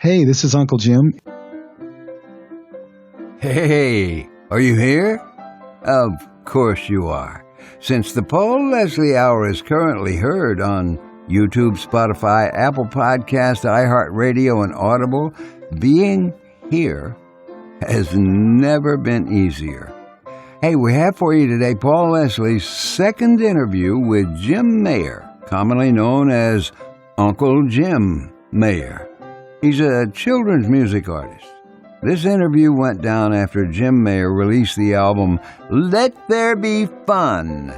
Hey, this is Uncle Jim. Hey, are you here? Of course you are. Since the Paul Leslie Hour is currently heard on YouTube, Spotify, Apple Podcasts, iHeartRadio, and Audible, being here has never been easier. Hey, we have for you today Paul Leslie's second interview with Jim Mayer, commonly known as Uncle Jim Mayer. He's a children's music artist. This interview went down after Jim Mayer released the album Let There Be Fun.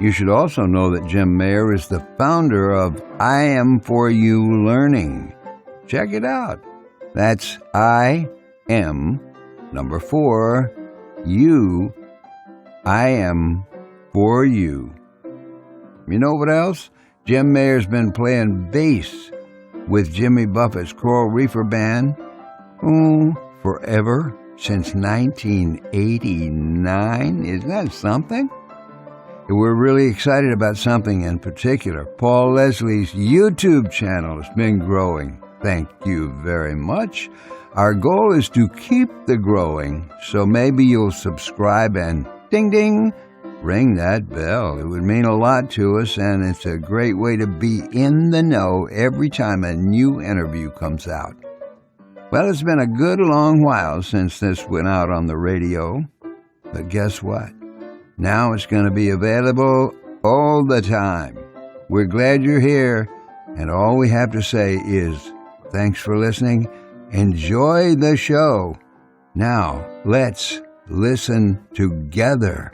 You should also know that Jim Mayer is the founder of IM4U Learning. Check it out. That's IM4U. IM4U. You know what else? Jim Mayer's been playing bass with Jimmy Buffett's Coral Reefer Band. Forever, since 1989. Isn't that something? We're really excited about something in particular. Paul Leslie's YouTube channel has been growing. Thank you very much. Our goal is to keep the growing, so maybe you'll subscribe and ding ding, ring that bell. It would mean a lot to us, and it's a great way to be in the know every time a new interview comes out. Well, it's been a good long while since this went out on the radio, but guess what? Now it's going to be available all the time. We're glad you're here, and all we have to say is thanks for listening. Enjoy the show. Now, let's listen together.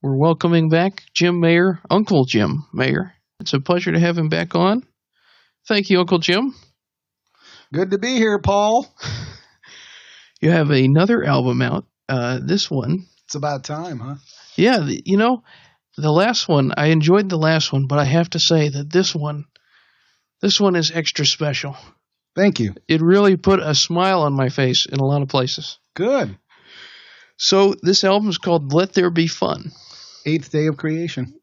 We're welcoming back Jim Mayer, Uncle Jim Mayer. It's a pleasure to have him back on. Thank you, Uncle Jim. Good to be here, Paul. You have another album out. This one. It's about time, huh? Yeah, the last one, I enjoyed the last one, but I have to say that this one is extra special. Thank you. It really put a smile on my face in a lot of places. Good. So this album is called Let There Be Fun. Eighth Day of Creation.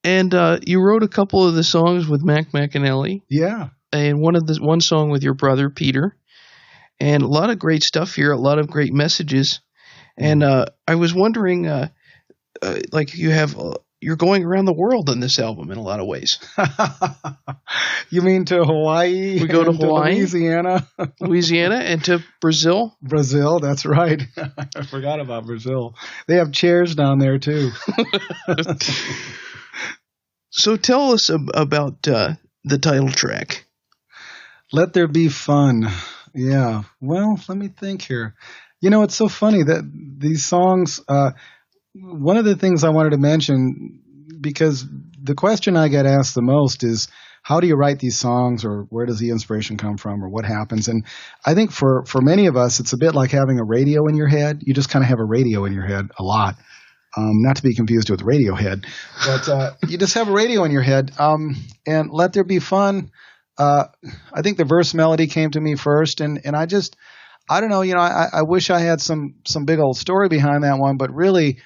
And you wrote a couple of the songs with Mac McAnally. Yeah. And one song with your brother, Peter. And a lot of great stuff here, a lot of great messages. And I was wondering, you're going around the world on this album in a lot of ways. You mean to Hawaii? We go to Hawaii, Louisiana, and to Brazil. Brazil, that's right. I forgot about Brazil. They have chairs down there too. So tell us about the title track. Let There Be Fun. Yeah. Well, let me think here. It's so funny that these songs, one of the things I wanted to mention, because the question I get asked the most is, how do you write these songs, or where does the inspiration come from, or what happens? And I think for many of us, it's a bit like having a radio in your head. You just kind of have a radio in your head a lot. Not to be confused with Radiohead, but you just have a radio in your head. And Let There Be Fun. I think the verse melody came to me first, and I don't know, I wish I had some big old story behind that one, but really,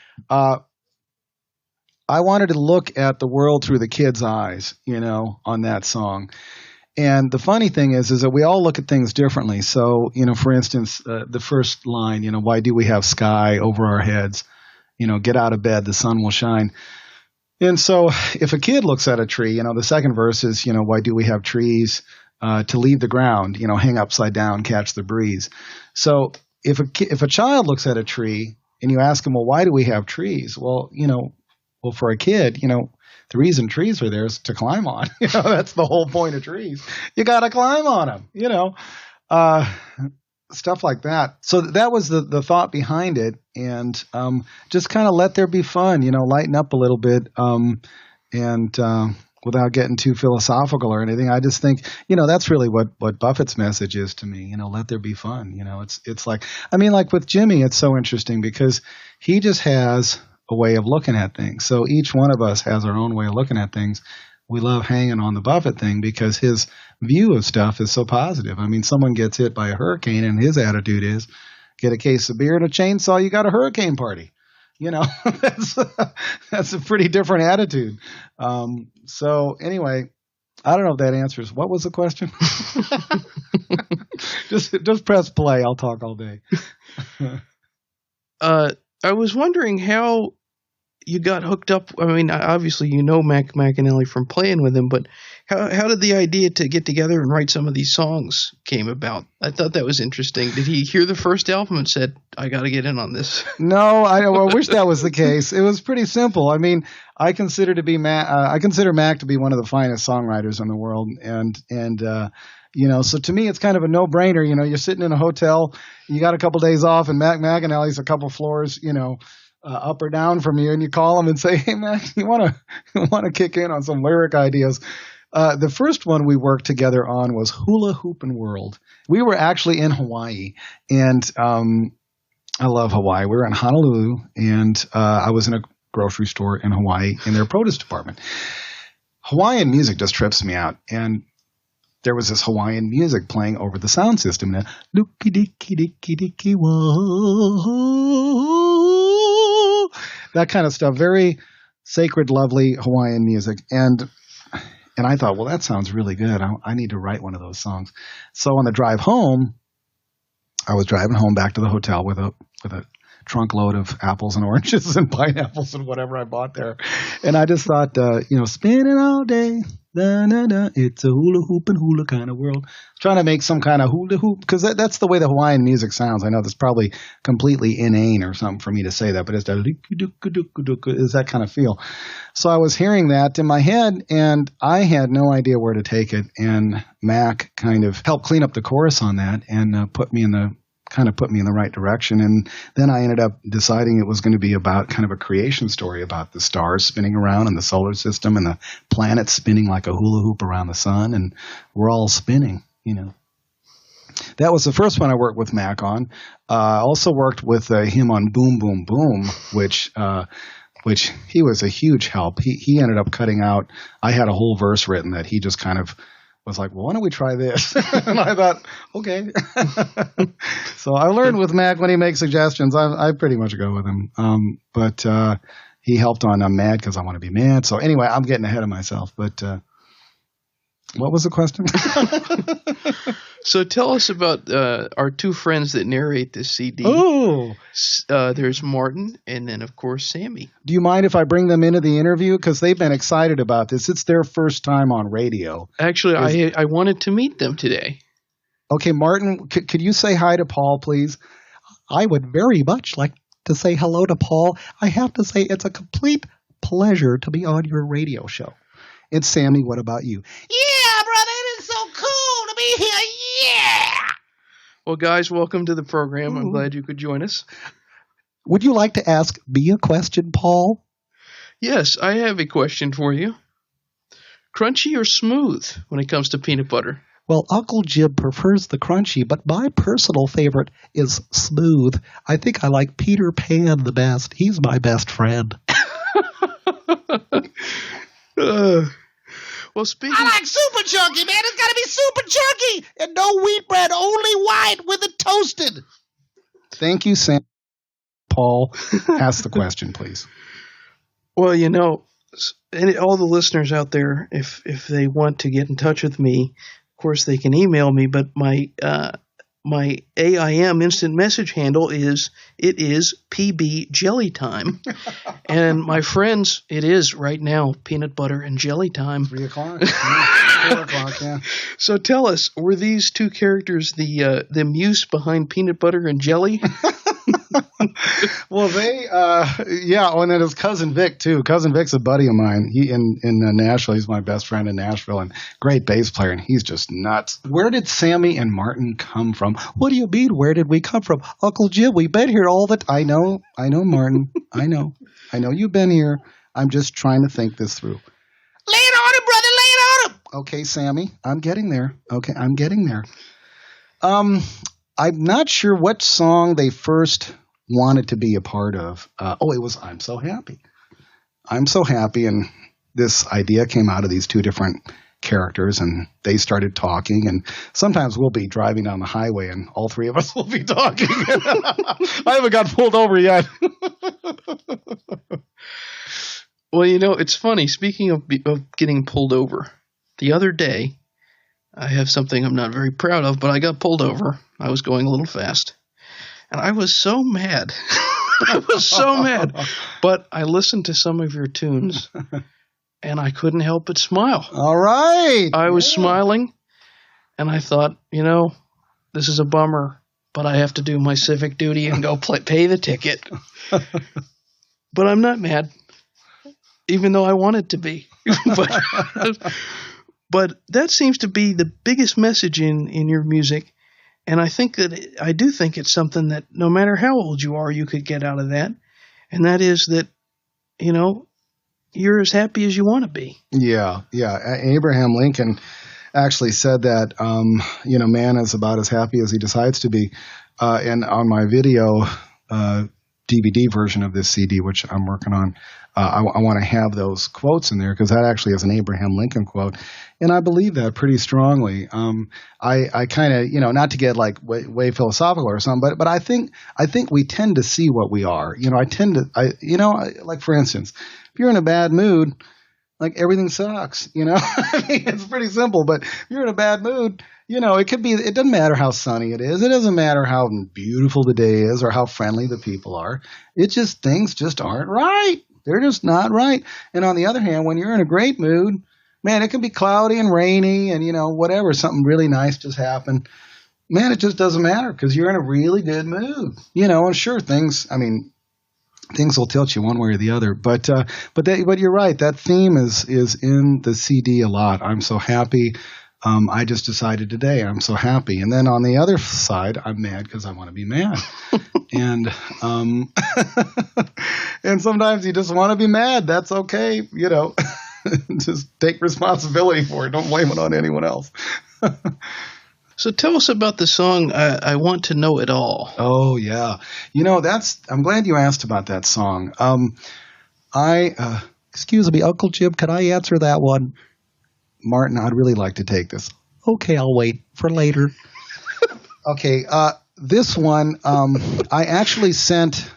I wanted to look at the world through the kids' eyes, on that song. And the funny thing is that we all look at things differently. So, for instance, the first line, why do we have sky over our heads? Get out of bed, the sun will shine. And so if a kid looks at a tree, the second verse is, why do we have trees to leave the ground, hang upside down, catch the breeze. So if a child looks at a tree and you ask him, well, why do we have trees? Well, for a kid, the reason trees are there is to climb on. That's the whole point of trees. You got to climb on them, stuff like that. So that was the thought behind it. And just kind of let there be fun, lighten up a little bit. And without getting too philosophical or anything, I just think, that's really what Buffett's message is to me. Let there be fun. It's like with Jimmy, it's so interesting because he just has a way of looking at things. So each one of us has our own way of looking at things. We love hanging on the Buffett thing because his view of stuff is so positive. Someone gets hit by a hurricane and his attitude is, get a case of beer and a chainsaw, you got a hurricane party. That's a pretty different attitude. So anyway, I don't know if that answers. What was the question? just press play. I'll talk all day. I was wondering how you got hooked up. I mean, obviously you know Mac McAnally from playing with him, but how did the idea to get together and write some of these songs came about? I thought that was interesting. Did he hear the first album and said, "I got to get in on this"? No, I wish that was the case. It was pretty simple. I mean, I consider Mac to be one of the finest songwriters in the world, and so to me, it's kind of a no-brainer. You're sitting in a hotel, you got a couple days off, and Mac McAnally's a couple floors, up or down from you, and you call him and say, "Hey, Mac, you want to kick in on some lyric ideas?" The first one we worked together on was Hula Hoopin' World. We were actually in Hawaii, and I love Hawaii. We were in Honolulu, and I was in a grocery store in Hawaii in their produce department. Hawaiian music just trips me out, and there was this Hawaiian music playing over the sound system. Luki diki diki diki whoa, that kind of stuff. Very sacred, lovely Hawaiian music. And I thought, well, that sounds really good. I need to write one of those songs. So on the drive home, I was driving home back to the hotel with a trunk load of apples and oranges and pineapples and whatever I bought there. And I just thought, spinning all day, da-da-da, it's a hula hoop and hula kind of world. Trying to make some kind of hula hoop, because that's the way the Hawaiian music sounds. I know that's probably completely inane or something for me to say that, but it's that kind of feel. So I was hearing that in my head, and I had no idea where to take it. And Mac kind of helped clean up the chorus on that and put me in the right direction. And then I ended up deciding it was going to be about kind of a creation story about the stars spinning around in the solar system and the planets spinning like a hula hoop around the sun, and we're all spinning, That was the first one I worked with Mac on. I also worked with him on Boom Boom Boom, which he was a huge help. He ended up cutting out. I had a whole verse written that he just kind of was like, well, why don't we try this? And I thought, okay. So I learned with Mac when he makes suggestions, I pretty much go with him. But he helped on I'm Mad Because I Want to Be Mad. So anyway, I'm getting ahead of myself. But what was the question? So tell us about our two friends that narrate this CD. Oh, there's Martin and then, of course, Sammy. Do you mind if I bring them into the interview? Because they've been excited about this. It's their first time on radio. Actually, I wanted to meet them today. Okay, Martin, could you say hi to Paul, please? I would very much like to say hello to Paul. I have to say it's a complete pleasure to be on your radio show. And Sammy, what about you? Yeah, brother, it is so cool to be here. Yeah. Well, guys, welcome to the program. I'm glad you could join us. Would you like to ask me a question, Paul? Yes, I have a question for you. Crunchy or smooth when it comes to peanut butter? Well, Uncle Jim prefers the crunchy, but my personal favorite is smooth. I think I like Peter Pan the best. He's my best friend. Well, speaking... I like super chunky, man. It's got to be super chunky. And no wheat bread, only white with it toasted. Thank you, Sam. Paul, ask the question, please. Well, and all the listeners out there, if they want to get in touch with me, of course they can email me, but my AIM instant message handle is PB Jelly Time. And my friends, it is right now peanut butter and jelly time. 3 o'clock. 4 o'clock, yeah. So tell us, were these two characters the muse behind peanut butter and jelly? Well, and then his cousin Vic too. Cousin Vic's a buddy of mine. He in Nashville. He's my best friend in Nashville and great bass player. And he's just nuts. Where did Sammy and Martin come from? What do you mean? Where did we come from, Uncle Jim? We've been here all the time. I know, Martin. I know you've been here. I'm just trying to think this through. Lay it on him, brother. Lay it on him. Okay, Sammy. I'm getting there. Okay, I'm getting there. I'm not sure what song they first wanted to be a part of. It was I'm So Happy. I'm So Happy, and this idea came out of these two different characters, and they started talking, and sometimes we'll be driving down the highway, and all three of us will be talking. I haven't got pulled over yet. Well, it's funny. Speaking of getting pulled over, the other day, I have something I'm not very proud of, but I got pulled over. I was going a little fast. And I was so mad. I was so mad. But I listened to some of your tunes, and I couldn't help but smile. All right. I was smiling, and I thought, this is a bummer, but I have to do my civic duty and go pay the ticket. But I'm not mad, even though I wanted to be. But that seems to be the biggest message in your music. And I do think it's something that no matter how old you are, you could get out of that. And that is that, you're as happy as you want to be. Yeah. Abraham Lincoln actually said that, man is about as happy as he decides to be. And on my video DVD version of this CD, which I'm working on, I want to have those quotes in there because that actually is an Abraham Lincoln quote. And I believe that pretty strongly. I kind of, not to get like way philosophical or something, but I think we tend to see what we are. Like for instance, if you're in a bad mood, like everything sucks, I mean, it's pretty simple, but if you're in a bad mood, it doesn't matter how sunny it is. It doesn't matter how beautiful the day is or how friendly the people are. Things just aren't right. They're just not right. And on the other hand, when you're in a great mood, man, it can be cloudy and rainy and, whatever, something really nice just happened. Man, it just doesn't matter because you're in a really good mood, and sure, things will tilt you one way or the other. But you're right. That theme is in the CD a lot. I'm so happy. I just decided today I'm so happy. And then on the other side, I'm mad because I want to be mad. And and sometimes you just want to be mad. That's okay. Just take responsibility for it. Don't blame it on anyone else. So tell us about the song, I Want to Know It All. Oh, yeah. I'm glad you asked about that song. Excuse me, Uncle Jim, can I answer that one? Martin, I'd really like to take this. Okay, I'll wait for later. Okay, this one, I actually sent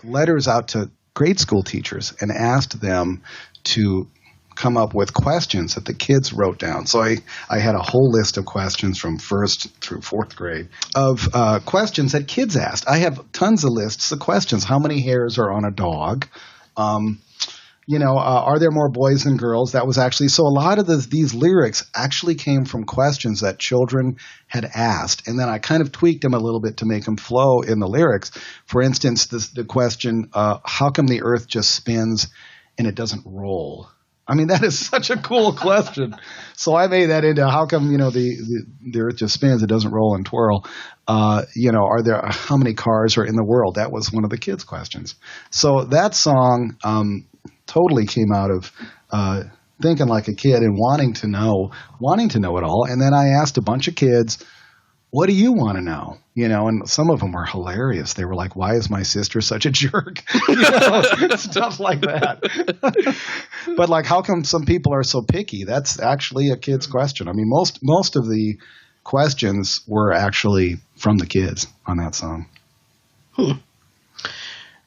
letters out to grade school teachers and asked them to come up with questions that the kids wrote down. So I had a whole list of questions from 1st through 4th grade of questions that kids asked. I have tons of lists of questions. How many hairs are on a dog? Are there more boys than girls? That was actually, so a lot of these lyrics actually came from questions that children had asked. And then I kind of tweaked them a little bit to make them flow in the lyrics. For instance, the question, how come the earth just spins and it doesn't roll? I mean, that is such a cool question. So I made that into how come, the earth just spins, it doesn't roll and twirl. How many cars are in the world? That was one of the kids' questions. So that song, totally came out of thinking like a kid and wanting to know it all. And then I asked a bunch of kids, what do you want to know? And some of them were hilarious. They were like, why is my sister such a jerk? Stuff like that. But like, how come some people are so picky? That's actually a kid's question. I mean, most of the questions were actually from the kids on that song.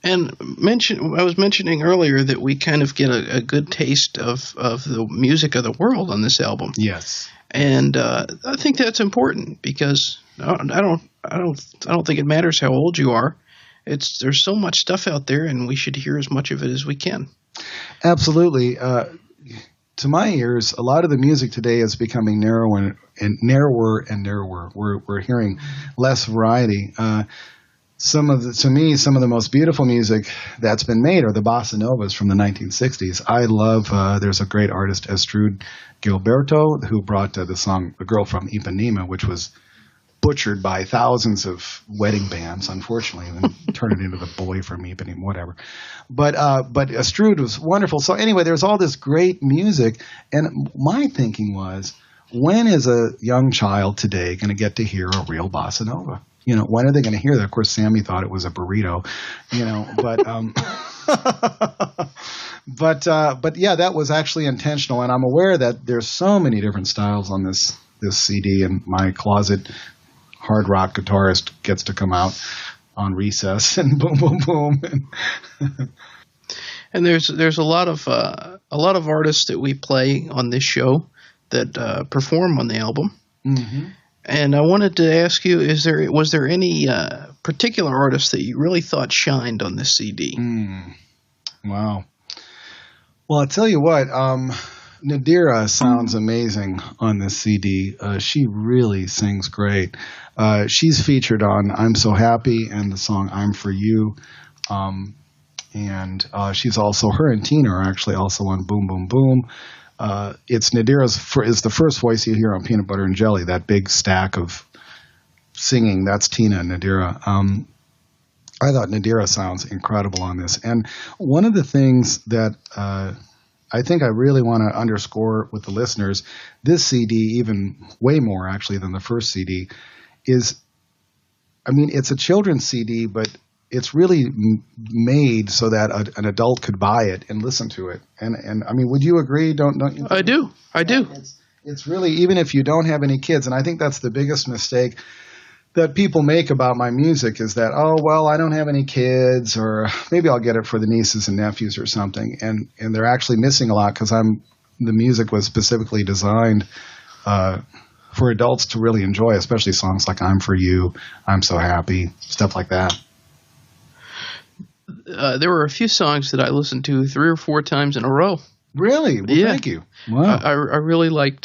And I was mentioning earlier that we kind of get a good taste of the music of the world on this album. Yes, and I think that's important because I don't think it matters how old you are. There's so much stuff out there, and we should hear as much of it as we can. Absolutely. To my ears, a lot of the music today is becoming narrower and narrower. We're hearing less variety. Some of the most beautiful music that's been made are the bossa novas from the 1960s. I love, there's a great artist, Astrud Gilberto, who brought the song "The Girl from Ipanema," which was butchered by thousands of wedding bands, unfortunately, and then turned it into "The Boy from Ipanema," whatever. But Astrud was wonderful. So anyway, there's all this great music, and my thinking was, when is a young child today going to get to hear a real bossa nova? When are they going to hear that? Of course, Sammy thought it was a burrito, but yeah, that was actually intentional. And I'm aware that there's so many different styles on this CD, and my closet hard rock guitarist gets to come out on recess and boom, boom, boom. And there's a lot of artists that we play on this show that perform on the album. Mm-hmm. And I wanted to ask you, was there any particular artist that you really thought shined on this CD? Wow. Well, I'll tell you what, Nadira sounds amazing on this CD. She really sings great. She's featured on I'm So Happy and the song IM4U. And she's also, her and Tina are actually also on Boom Boom Boom. It's is the first voice you hear on Peanut Butter and Jelly, that big stack of singing. That's Tina and Nadira. I thought Nadira sounds incredible on this. And one of the things that I think I really want to underscore with the listeners, this CD, even way more actually than the first CD, is, I mean, it's a children's CD, but it's really made so that an adult could buy it and listen to it. And I mean, would you agree? Don't you think? I do. It's really, even if you don't have any kids, and I think that's the biggest mistake that people make about my music is that, oh, well, I don't have any kids, or maybe I'll get it for the nieces and nephews or something. And they're actually missing a lot because the music was specifically designed for adults to really enjoy, especially songs like IM4U, I'm So Happy, stuff like that. There were a few songs that I listened to 3 or 4 times in a row. Really? Well, yeah. Thank you. Wow. I really liked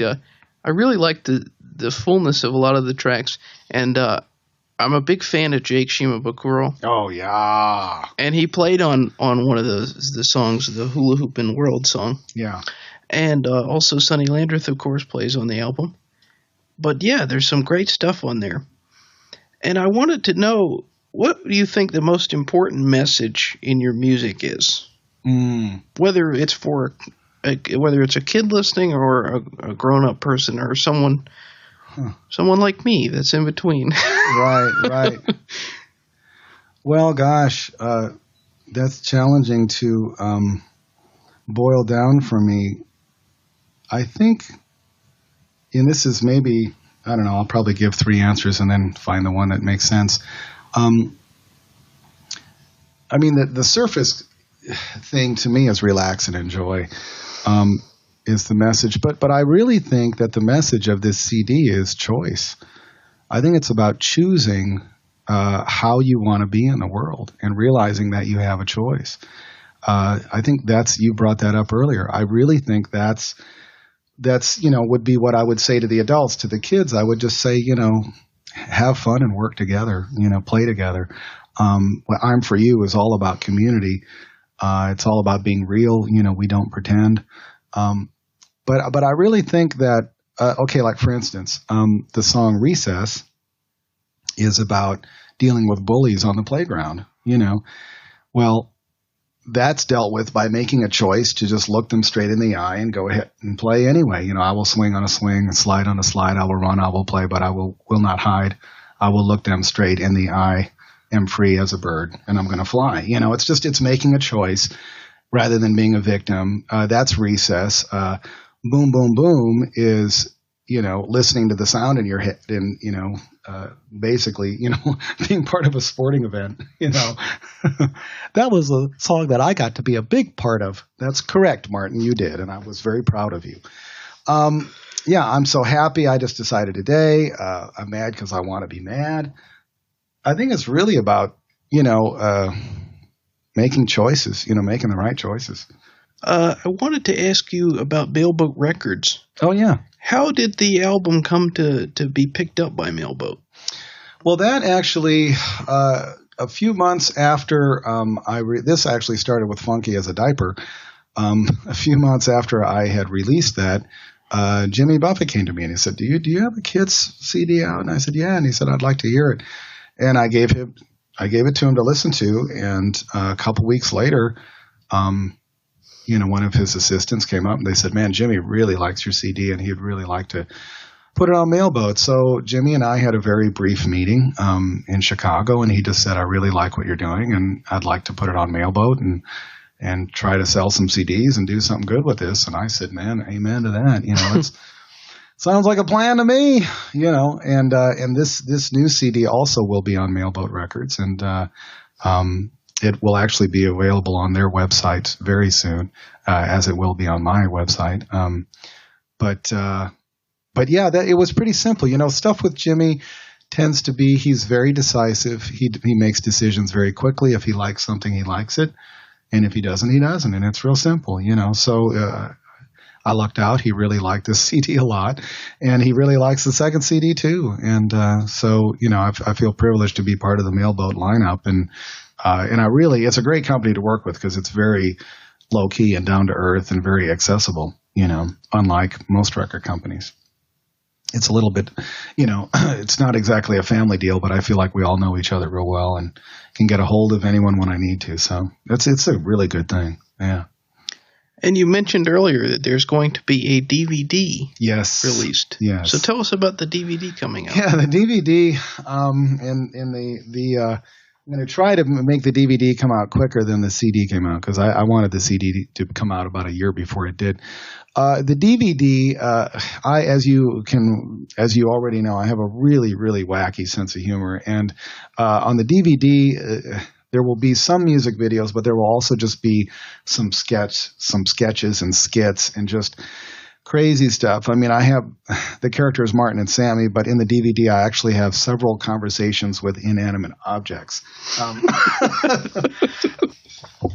the fullness of a lot of the tracks, and I'm a big fan of Jake Shimabukuro. Oh yeah. And he played on one of the songs, the Hula Hoopin' World song. Yeah. And also Sonny Landreth, of course, plays on the album. But yeah, there's some great stuff on there. And I wanted to know, what do you think the most important message in your music is? Whether it's whether it's a kid listening or a grown-up person or someone like me that's in between. Right. Well, gosh, that's challenging to boil down for me. I think, and this is maybe, I don't know, I'll probably give 3 answers and then find the one that makes sense. I mean, the surface thing to me is relax and enjoy, is the message. But I really think that the message of this CD is choice. I think it's about choosing how you want to be in the world and realizing that you have a choice. I think you brought that up earlier. I really think that's would be what I would say to the adults. To the kids, I would just say, have fun and work together, play together. What IM4U is all about community. It's all about being real. We don't pretend. But I really think that, like for instance, the song Recess is about dealing with bullies on the playground, Well, that's dealt with by making a choice to just look them straight in the eye and go ahead and play anyway. I will swing on a swing, slide on a slide, I will run, I will play, but I will not hide. I will look them straight in the eye, am free as a bird, and I'm going to fly. It's making a choice rather than being a victim. That's Recess. Boom, Boom, Boom is, listening to the sound in your head and, basically, being part of a sporting event, That was a song that I got to be a big part of. That's correct, Martin. You did. And I was very proud of you. I'm so happy. I just decided today. I'm mad because I want to be mad. I think it's really about, making choices, making the right choices. I wanted to ask you about Mailboat Records. Oh, yeah. How did the album come to be picked up by Mailboat? Well, that actually, a few months after this actually started with Funky as a Diaper. A few months after I had released that, Jimmy Buffett came to me and he said, do you have a Kids CD out? And I said, yeah. And he said, I'd like to hear it. And I gave it to him to listen to. And a couple weeks later, one of his assistants came up and they said, man, Jimmy really likes your CD and he'd really like to put it on Mailboat. So Jimmy and I had a very brief meeting in Chicago, and he just said, I really like what you're doing and I'd like to put it on Mailboat and try to sell some CDs and do something good with this. And I said, man, amen to that. It's sounds like a plan to me, and this new CD also will be on Mailboat Records, and it will actually be available on their website very soon, as it will be on my website. But But yeah, it was pretty simple. Stuff with Jimmy tends to be he's very decisive. He makes decisions very quickly. If he likes something, he likes it. And if he doesn't, he doesn't. And it's real simple, So I lucked out. He really liked this CD a lot. And he really likes the second CD too. And so, I feel privileged to be part of the Mailboat lineup. And it's a great company to work with because it's very low key and down to earth and very accessible, unlike most record companies. It's a little bit, it's not exactly a family deal, but I feel like we all know each other real well and can get a hold of anyone when I need to. So it's a really good thing. Yeah. And you mentioned earlier that there's going to be a DVD released. Yes. So tell us about the DVD coming out. Yeah, the DVD I'm going to try to make the DVD come out quicker than the CD came out because I wanted the CD to come out about a year before it did. The DVD, as you already know, I have a really, really wacky sense of humor. And on the DVD, there will be some music videos, but there will also just be some sketches and skits and just crazy stuff. I mean, I have the characters Martin and Sammy, but in the DVD, I actually have several conversations with inanimate objects.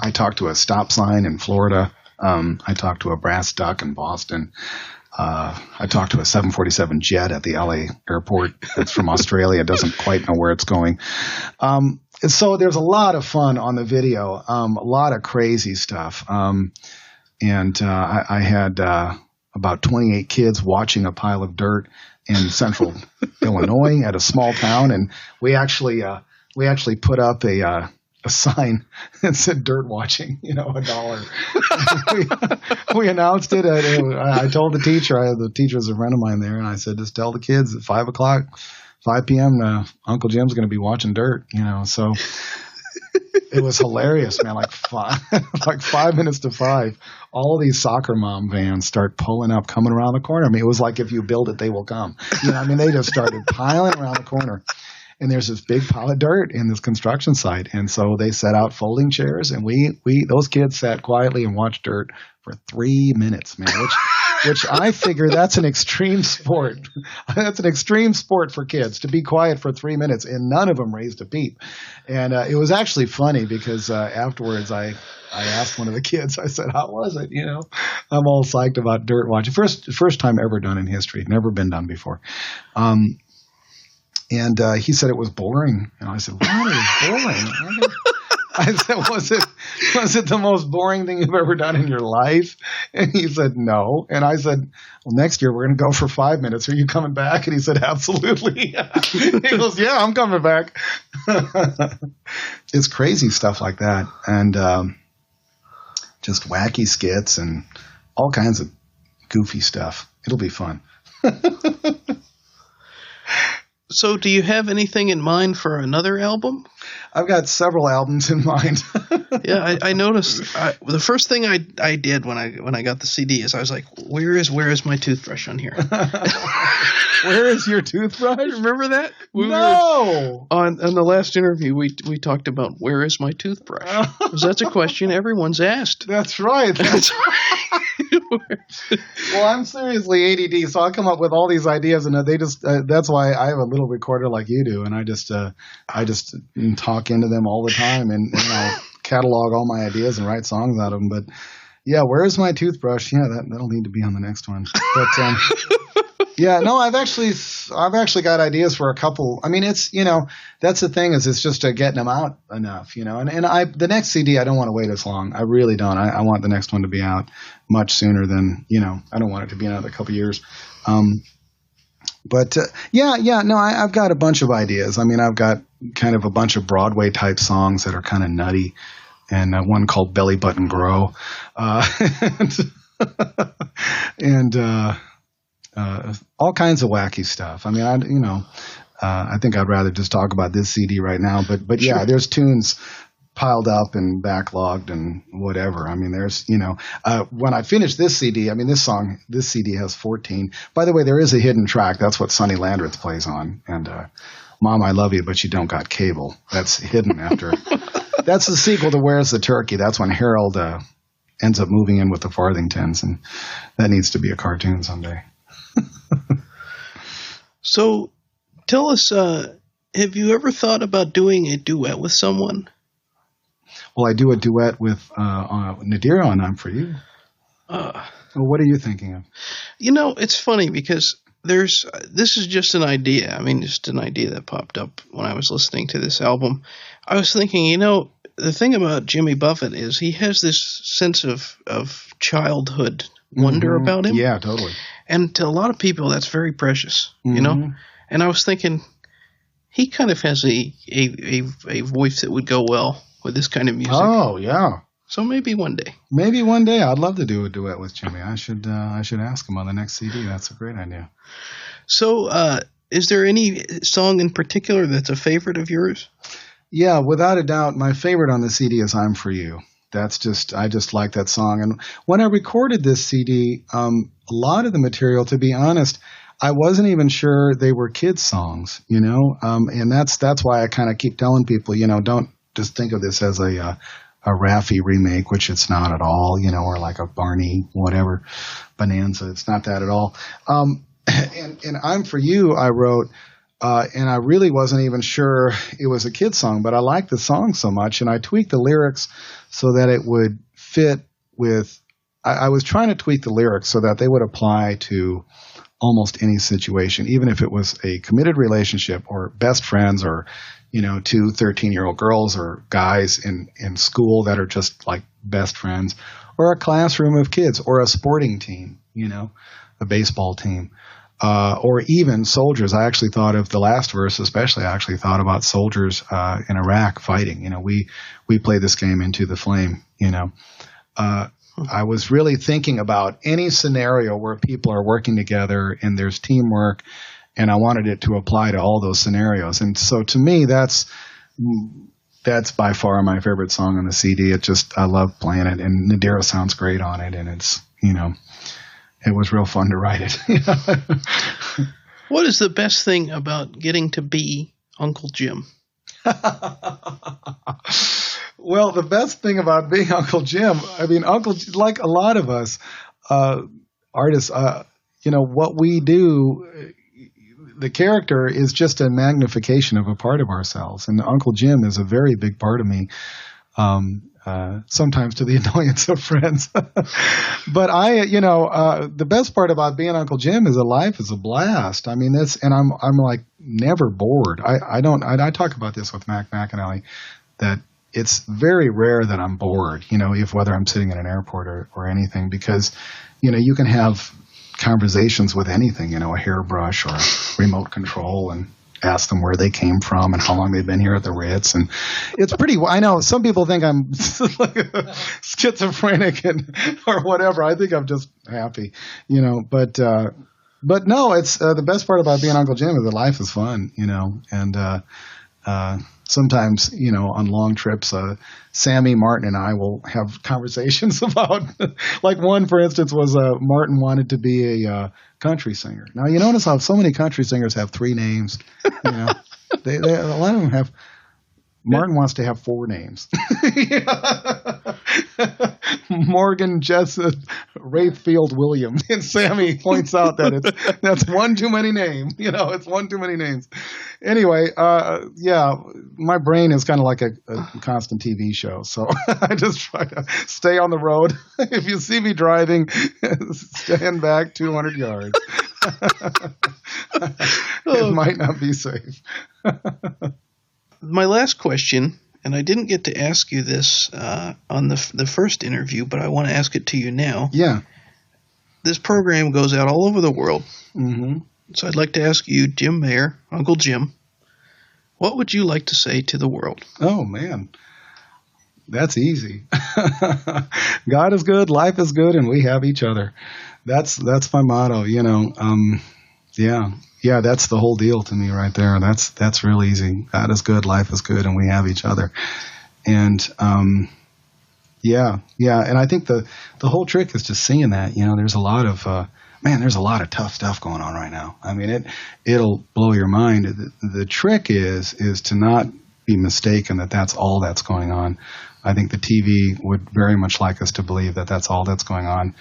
I talked to a stop sign in Florida. I talked to a brass duck in Boston. I talked to a 747 jet at the LA airport. It's from Australia. It doesn't quite know where it's going. So there's a lot of fun on the video, a lot of crazy stuff. I had about 28 kids watching a pile of dirt in central Illinois at a small town, and we actually put up a sign that said "dirt watching," $1. we announced it. I told the teacher. The teacher's a friend of mine there, and I said, just tell the kids at 5 p.m. Uncle Jim's going to be watching dirt. So it was hilarious, man. Like 5 minutes to 5, all of these soccer mom vans start pulling up, coming around the corner. I mean, it was like if you build it, they will come. They just started piling around the corner. And there's this big pile of dirt in this construction site. And so they set out folding chairs, and those kids sat quietly and watched dirt for 3 minutes, man, which I figure that's an extreme sport. That's an extreme sport for kids to be quiet for 3 minutes, and none of them raised a peep. And it was actually funny because afterwards I asked one of the kids, I said, how was it? I'm all psyched about dirt watching. First time ever done in history, never been done before. And he said it was boring. And I said, what is boring? I said, was it the most boring thing you've ever done in your life? And he said, no. And I said, well, next year we're going to go for 5 minutes. Are you coming back? And he said, absolutely. He goes, yeah, I'm coming back. It's crazy stuff like that. And just wacky skits and all kinds of goofy stuff. It'll be fun. So do you have anything in mind for another album? I've got several albums in mind. Yeah, I noticed. The first thing I did when I got the CD is I was like, where is my toothbrush on here? Where is your toothbrush? Remember that? No. On the last interview, we talked about where is my toothbrush? Because that's a question everyone's asked. That's right. That's right. Well, I'm seriously ADD, so I come up with all these ideas, and they just that's why I have a little recorder like you do, and I just talk into them all the time, and catalog all my ideas and write songs out of them. But yeah, where's my toothbrush? Yeah, that'll need to be on the next one. But yeah, no, I've actually got ideas for a couple. I mean, it's that's the thing is it's just getting them out enough, and the next CD I don't want to wait as long. I really don't. I want the next one to be out much sooner than I don't want it to be another couple years. But I've got a bunch of ideas. I mean, I've got kind of a bunch of Broadway type songs that are kind of nutty, and one called Belly Button Grow, and all kinds of wacky stuff. I mean, I think I'd rather just talk about this CD right now. But yeah, there's tunes piled up and backlogged and whatever. I mean, there's, when I finish this CD, I mean, this CD has 14. By the way, there is a hidden track. That's what Sonny Landreth plays on. And Mom, I Love You, But You Don't Got Cable. That's hidden after. That's the sequel to Where's the Turkey? That's when Harold ends up moving in with the Farthingtons. And that needs to be a cartoon someday. So tell us, have you ever thought about doing a duet with someone? Well, I do a duet with Nadir on I'm For You. Well, what are you thinking of? It's funny because this is just an idea. I mean, just an idea that popped up when I was listening to this album. I was thinking, the thing about Jimmy Buffett is he has this sense of childhood wonder about him. Yeah, totally. And to a lot of people, that's very precious, you know? And I was thinking, he kind of has a voice that would go well with this kind of music. Oh, yeah. So maybe one day. Maybe one day. I'd love to do a duet with Jimmy. I should ask him on the next CD. That's a great idea. So, is there any song in particular that's a favorite of yours? Yeah, without a doubt, my favorite on the CD is I'm For You. I just like that song. And when I recorded this CD, a lot of the material, to be honest, I wasn't even sure they were kids' songs, and that's why I kind of keep telling people, don't just think of this as a Raffi remake, which it's not at all, or like a Barney, whatever, Bonanza. It's not that at all. And I'm For You, I wrote, and I really wasn't even sure it was a kid's song, but I liked the song so much, and I tweaked the lyrics so that it would fit with, I was trying to tweak the lyrics so that they would apply to almost any situation, even if it was a committed relationship or best friends or, two 13-year-old girls or guys in school that are just like best friends, or a classroom of kids, or a sporting team, a baseball team, or even soldiers. I actually thought of the last verse, especially. I actually thought about soldiers in Iraq fighting. We play this game Into the Flame. I was really thinking about any scenario where people are working together and there's teamwork, and I wanted it to apply to all those scenarios. And so to me, that's by far my favorite song on the CD. I love playing it, and Nadira sounds great on it, and it's, it was real fun to write it. What is the best thing about getting to be Uncle Jim? Well, the best thing about being Uncle Jim, like a lot of us artists, what we do, the character is just a magnification of a part of ourselves. And Uncle Jim is a very big part of me, sometimes to the annoyance of friends. But the best part about being Uncle Jim is life is a blast. I'm like never bored. I talk about this with Mac McAnally, that it's very rare that I'm bored, whether I'm sitting in an airport or anything, because, you can have conversations with anything, a hairbrush or a remote control, and ask them where they came from and how long they've been here at the Ritz. And it's I know some people think I'm like schizophrenic or whatever. I think I'm just happy, but no, it's the best part about being Uncle Jim is that life is fun, and sometimes, on long trips, Sammy, Martin, and I will have conversations about, like one, for instance, was Martin wanted to be a country singer. Now, you notice how so many country singers have 3 names. They a lot of them have. Martin wants to have 4 names. Morgan, Jessup, Rayfield, William. And Sammy points out that that's one too many names. It's one too many names. Anyway, my brain is kind of like a constant TV show. So I just try to stay on the road. If you see me driving, stand back 200 yards. It might not be safe. My last question, and I didn't get to ask you this on the first interview, but I want to ask it to you now. Yeah. This program goes out all over the world. Mm-hmm. So I'd like to ask you, Jim Mayer, Uncle Jim, what would you like to say to the world? Oh, man. That's easy. God is good, life is good, and we have each other. That's my motto, Yeah, that's the whole deal to me right there. That's real easy. God is good, life is good, and we have each other. And and I think the whole trick is just seeing that. There's a lot of tough stuff going on right now. It'll blow your mind. The trick is to not be mistaken that that's all that's going on. I think the TV would very much like us to believe that that's all that's going on.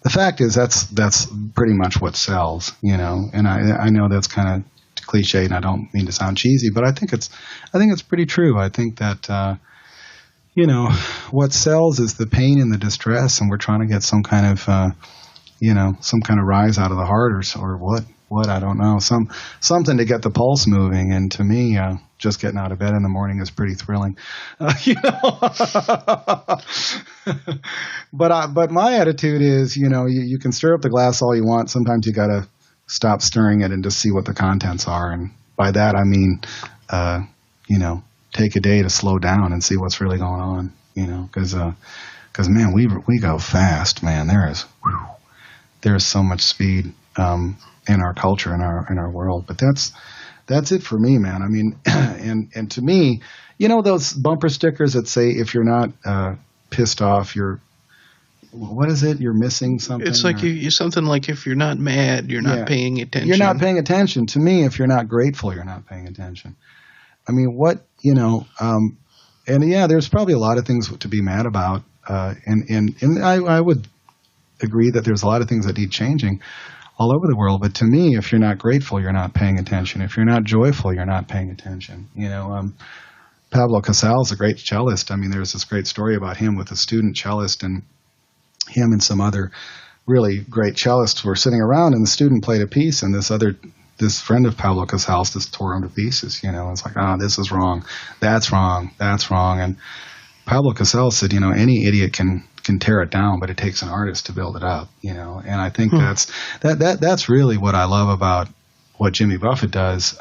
The fact is that's pretty much what sells, and I know that's kind of cliche, and I don't mean to sound cheesy, but I think it's pretty true. I think that what sells is the pain and the distress, and we're trying to get some kind of some kind of rise out of the heart, or what I don't know, something to get the pulse moving. And to me, just getting out of bed in the morning is pretty thrilling, But my attitude is, you can stir up the glass all you want. Sometimes you got to stop stirring it and just see what the contents are. And by that I mean, take a day to slow down and see what's really going on. Because man, we go fast, man. There's so much speed in our culture, in our world. But that's it for me, man. I mean, and to me, those bumper stickers that say, if you're not pissed off, what is it? You're missing something. It's like you something like, if you're not mad, you're not paying attention. You're not paying attention. To me, if you're not grateful, you're not paying attention. I mean, and yeah, there's probably a lot of things to be mad about, and I would agree that there's a lot of things that need changing all over the world. But to me, if you're not grateful, you're not paying attention. If you're not joyful, you're not paying attention. Pablo Casal's a great cellist. I mean, there's this great story about him with a student cellist, and him and some other really great cellists were sitting around, and the student played a piece, and this friend of Pablo Casal's just tore him to pieces. It's like, this is wrong, that's wrong, that's wrong. And Pablo Casal said, any idiot can tear it down, but it takes an artist to build it up. And I think that's really what I love about what Jimmy Buffett does,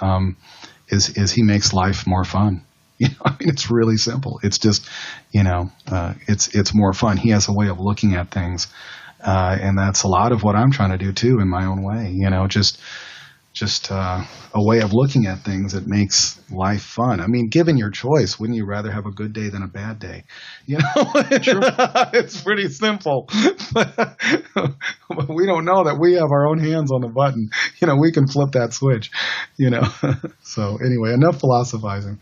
is he makes life more fun. I mean, it's really simple. It's just, it's more fun. He has a way of looking at things, and that's a lot of what I'm trying to do too in my own way. Just a way of looking at things that makes life fun. I mean, given your choice, wouldn't you rather have a good day than a bad day? Sure. It's pretty simple. But we don't know that we have our own hands on the button. We can flip that switch. So anyway, enough philosophizing.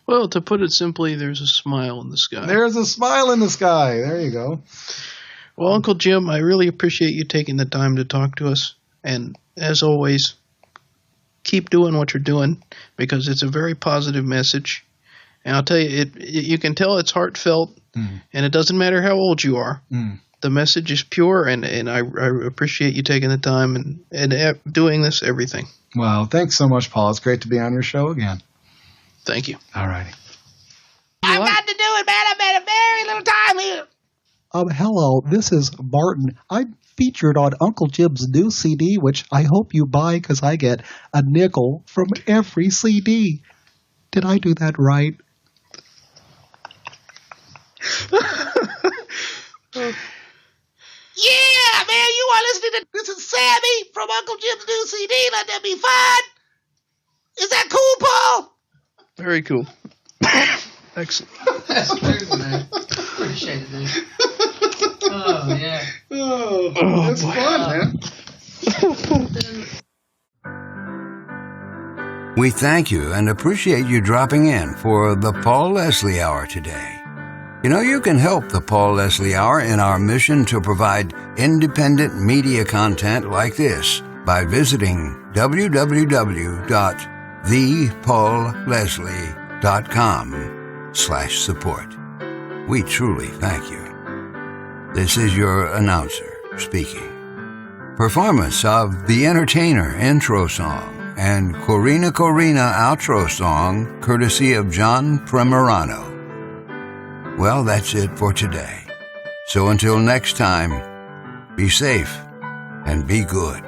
Well, to put it simply, there's a smile in the sky. There's a smile in the sky. There you go. Well, Uncle Jim, I really appreciate you taking the time to talk to us. And as always, keep doing what you're doing, because it's a very positive message. And I'll tell you, you can tell it's heartfelt, and it doesn't matter how old you are. The message is pure, and I appreciate you taking the time and doing this, everything. Well, thanks so much, Paul. It's great to be on your show again. Thank you. All righty. I've got to do it, man. I've had a very little time here. Hello, this is Barton. I'm featured on Uncle Jim's new CD, which I hope you buy because I get a nickel from every CD. Did I do that right? Yeah, man, you are listening to This is Sammy from Uncle Jim's new CD. Let that be fun. Is that cool, Paul? Very cool. Excellent. That's crazy, man. Appreciate it, dude. Oh, yeah. That's fun, man. We thank you and appreciate you dropping in for the Paul Leslie Hour today. You can help the Paul Leslie Hour in our mission to provide independent media content like this by visiting www.thepaulleslie.com/support. We truly thank you. This is your announcer speaking. Performance of The Entertainer intro song and Corina outro song, courtesy of John Primorano. Well, that's it for today. So until next time, be safe and be good.